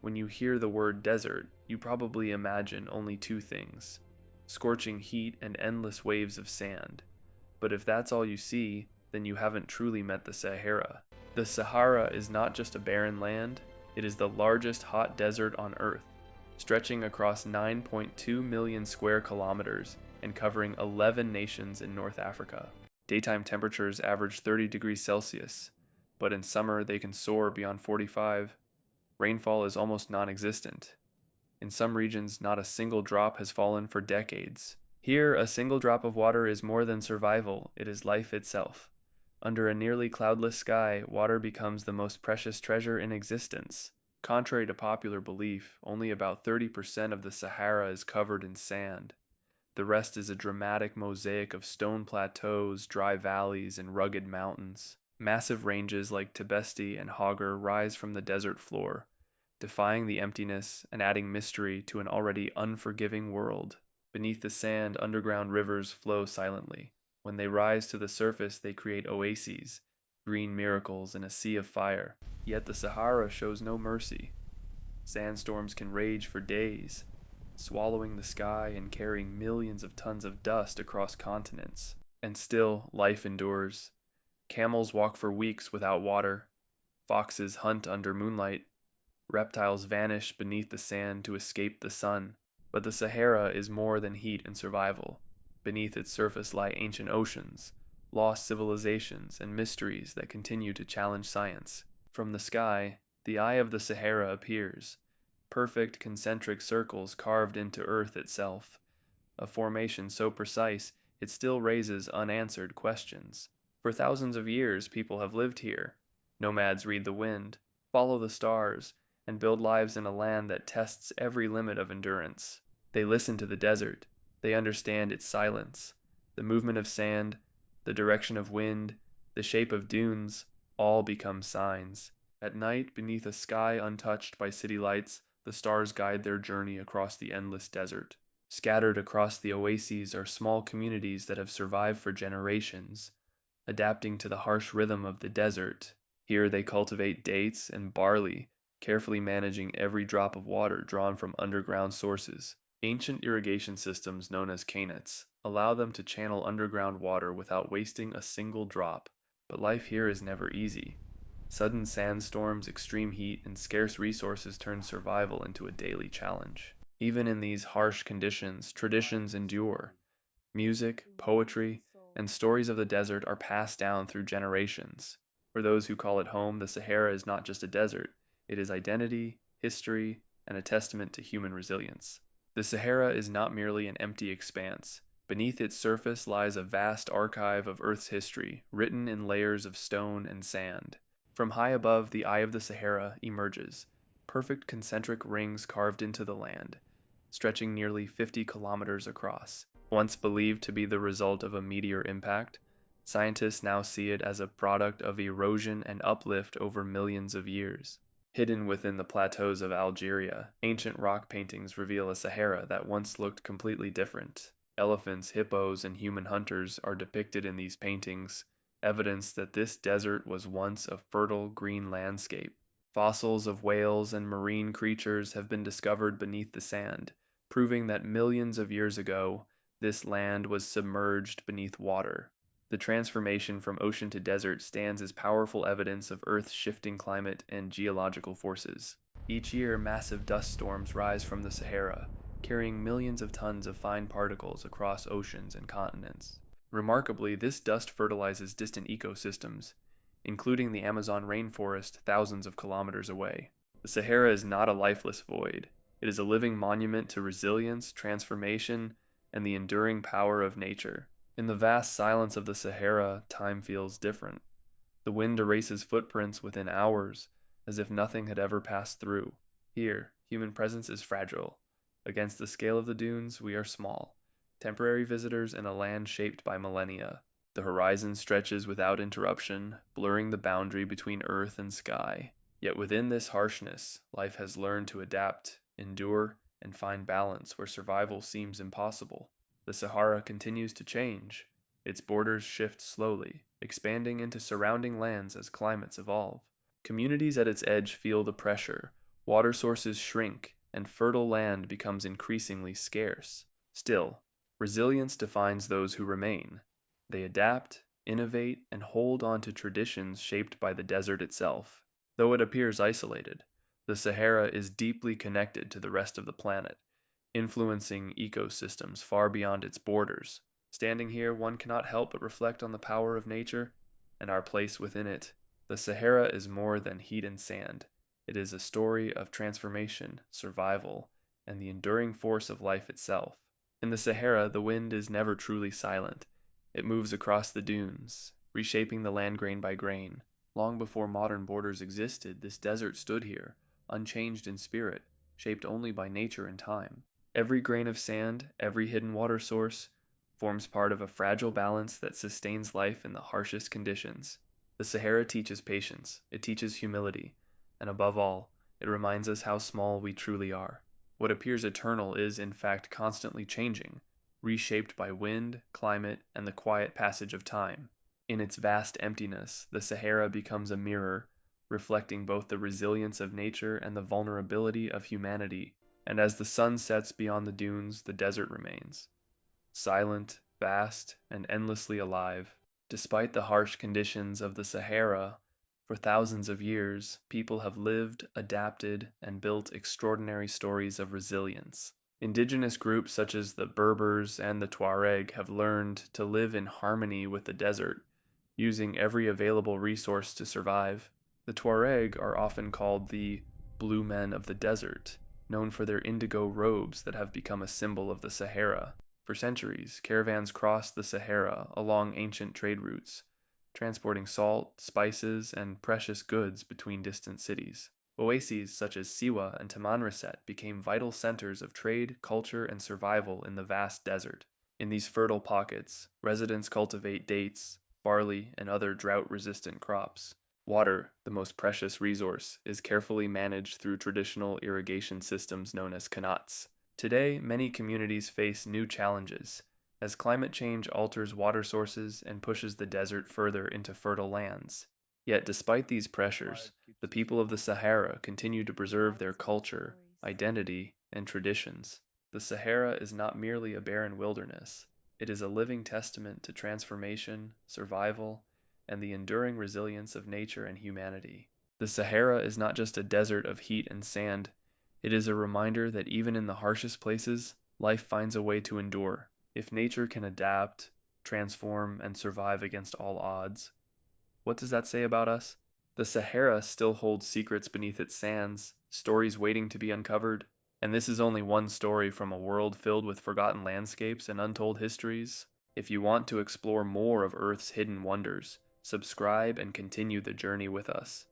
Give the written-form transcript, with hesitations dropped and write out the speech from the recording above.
When you hear the word desert, you probably imagine only two things: scorching heat and endless waves of sand. But if that's all you see, then you haven't truly met the Sahara. The Sahara is not just a barren land, it is the largest hot desert on Earth, stretching across 9.2 million square kilometers and covering 11 nations in North Africa. Daytime temperatures average 30 degrees Celsius, but in summer they can soar beyond 45. Rainfall is almost non-existent. In some regions, not a single drop has fallen for decades. Here, a single drop of water is more than survival, it is life itself. Under a nearly cloudless sky, water becomes the most precious treasure in existence. Contrary to popular belief, only about 30% of the Sahara is covered in sand. The rest is a dramatic mosaic of stone plateaus, dry valleys, and rugged mountains. Massive ranges like Tibesti and Hoggar rise from the desert floor, defying the emptiness and adding mystery to an already unforgiving world. Beneath the sand, underground rivers flow silently. When they rise to the surface, they create oases, green miracles in a sea of fire. Yet the Sahara shows no mercy. Sandstorms can rage for days, swallowing the sky and carrying millions of tons of dust across continents. And still, life endures. Camels walk for weeks without water. Foxes hunt under moonlight. Reptiles vanish beneath the sand to escape the sun. But the Sahara is more than heat and survival. Beneath its surface lie ancient oceans, lost civilizations, and mysteries that continue to challenge science. From the sky, the eye of the Sahara appears, perfect concentric circles carved into Earth itself, a formation so precise it still raises unanswered questions. For thousands of years, people have lived here. Nomads read the wind, follow the stars, and build lives in a land that tests every limit of endurance. They listen to the desert. They understand its silence. The movement of sand, the direction of wind, the shape of dunes, all become signs. At night, beneath a sky untouched by city lights, the stars guide their journey across the endless desert. Scattered across the oases are small communities that have survived for generations, adapting to the harsh rhythm of the desert. Here they cultivate dates and barley, carefully managing every drop of water drawn from underground sources. Ancient irrigation systems known as kanets allow them to channel underground water without wasting a single drop. But life here is never easy. Sudden sandstorms, extreme heat, and scarce resources turn survival into a daily challenge. Even in these harsh conditions, traditions endure. Music, poetry, and stories of the desert are passed down through generations. For those who call it home, the Sahara is not just a desert. It is identity, history, and a testament to human resilience. The Sahara is not merely an empty expanse. Beneath its surface lies a vast archive of Earth's history, written in layers of stone and sand. From high above, the eye of the Sahara emerges, perfect concentric rings carved into the land, stretching nearly 50 kilometers across. Once believed to be the result of a meteor impact, scientists now see it as a product of erosion and uplift over millions of years. Hidden within the plateaus of Algeria, ancient rock paintings reveal a Sahara that once looked completely different. Elephants, hippos, and human hunters are depicted in these paintings, evidence that this desert was once a fertile green landscape. Fossils of whales and marine creatures have been discovered beneath the sand, proving that millions of years ago, this land was submerged beneath water. The transformation from ocean to desert stands as powerful evidence of Earth's shifting climate and geological forces. Each year, massive dust storms rise from the Sahara, carrying millions of tons of fine particles across oceans and continents. Remarkably, this dust fertilizes distant ecosystems, including the Amazon rainforest thousands of kilometers away. The Sahara is not a lifeless void. It is a living monument to resilience, transformation, and the enduring power of nature. In the vast silence of the Sahara, time feels different. The wind erases footprints within hours, as if nothing had ever passed through. Here, human presence is fragile. Against the scale of the dunes, we are small, temporary visitors in a land shaped by millennia. The horizon stretches without interruption, blurring the boundary between earth and sky. Yet within this harshness, life has learned to adapt, endure, and find balance where survival seems impossible. The Sahara continues to change. Its borders shift slowly, expanding into surrounding lands as climates evolve. Communities at its edge feel the pressure, Water sources shrink, and fertile land becomes increasingly scarce. Still, resilience defines those who remain. They adapt, innovate, and hold on to traditions shaped by the desert itself. Though it appears isolated, the Sahara is deeply connected to the rest of the planet, influencing ecosystems far beyond its borders. Standing here, one cannot help but reflect on the power of nature and our place within it. The Sahara is more than heat and sand. It is a story of transformation, survival, and the enduring force of life itself. In the Sahara, the wind is never truly silent. It moves across the dunes, reshaping the land grain by grain. Long before modern borders existed, this desert stood here, unchanged in spirit, shaped only by nature and time. Every grain of sand, every hidden water source, forms part of a fragile balance that sustains life in the harshest conditions. The Sahara teaches patience, it teaches humility, and above all, it reminds us how small we truly are. What appears eternal is, in fact, constantly changing, reshaped by wind, climate, and the quiet passage of time. In its vast emptiness, the Sahara becomes a mirror, reflecting both the resilience of nature and the vulnerability of humanity. And as the sun sets beyond the dunes, the desert remains, silent, vast, and endlessly alive. Despite the harsh conditions of the Sahara, for thousands of years, people have lived, adapted, and built extraordinary stories of resilience. Indigenous groups such as the Berbers and the Tuareg have learned to live in harmony with the desert, using every available resource to survive. The Tuareg are often called the Blue Men of the Desert, known for their indigo robes that have become a symbol of the Sahara. For centuries, caravans crossed the Sahara along ancient trade routes, transporting salt, spices, and precious goods between distant cities. Oases such as Siwa and Tamanrasset became vital centers of trade, culture, and survival in the vast desert. In these fertile pockets, residents cultivate dates, barley, and other drought-resistant crops. Water, the most precious resource, is carefully managed through traditional irrigation systems known as qanats. Today, many communities face new challenges, as climate change alters water sources and pushes the desert further into fertile lands. Yet despite these pressures, the people of the Sahara continue to preserve their culture, identity, and traditions. The Sahara is not merely a barren wilderness. It is a living testament to transformation, survival, and the enduring resilience of nature and humanity. The Sahara is not just a desert of heat and sand. It is a reminder that even in the harshest places, life finds a way to endure. If nature can adapt, transform, and survive against all odds, what does that say about us? The Sahara still holds secrets beneath its sands, stories waiting to be uncovered, and this is only one story from a world filled with forgotten landscapes and untold histories. If you want to explore more of Earth's hidden wonders, subscribe and continue the journey with us.